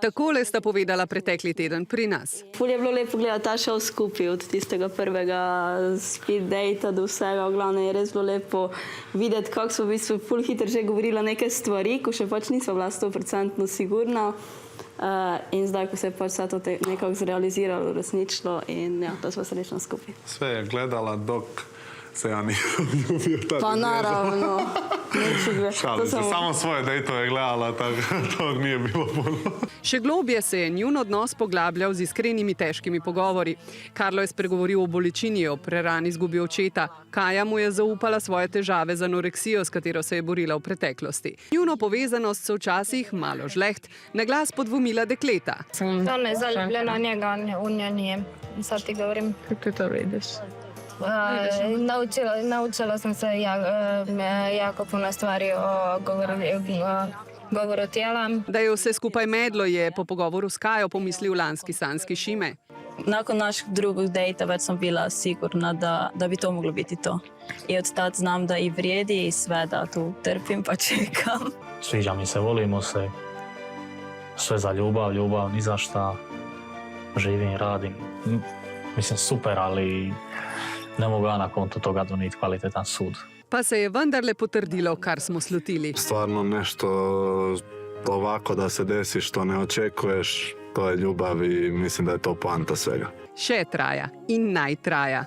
Takole sta povedala pretekli teden pri nas. Ful je bilo lepo gledati ta šov skupaj, od tistega prvega speed data do vsega. V glavnem je res bilo lepo videti, kako smo v bistvu ful hitro že govorila neke stvari, ko še pač nismo bila 100% sigurna. In zdaj, ko se je pač vse to nekako zrealiziralo, resnično in ja, da smo srečna skupaj. Sve je gledala dok se ja nisam ljubio. Pa naravno. Šalim se, samo svoje dejtove gledala, tako to nije bilo puno. Še globje se je njun odnos poglabljal z iskrenimi težkimi pogovori. Karlo je spregovoril o bolečini, o prerani izgubi očeta. Kaja mu je zaupala svoje težave z anoreksijo, s katero se je borila v preteklosti. Njuno povezanost so včasih malo žleht, na glas podvomila dekleta. Ona je zaljubljena njega, u nje nije. Sad ti govorim. Kako ti to vidiš? Naučila sam se jako puno stvari o govoru tijela. Da je vse skupaj medlo, je po pogovoru s Kajo pomislil lanski sanski Šime. Nakon našeg drugog dejta već sam bila sigurna da bi to moglo biti to. I od tad znam da i vrijedi i sve da tu trpim pa čekam. Sviđa mi se, volimo se. Sve za ljubav, ljubav, ni za šta. Živim, radim. Mislim, super, ali ne mogu ja na kontu toga donijeti kvalitetan sud. Pa se je vendarle potrdilo, kar smo slutili. Stvarno nešto ovako da se desi što ne očekuješ, to je ljubav i mislim da je to poanta svega. Še traja in naj traja.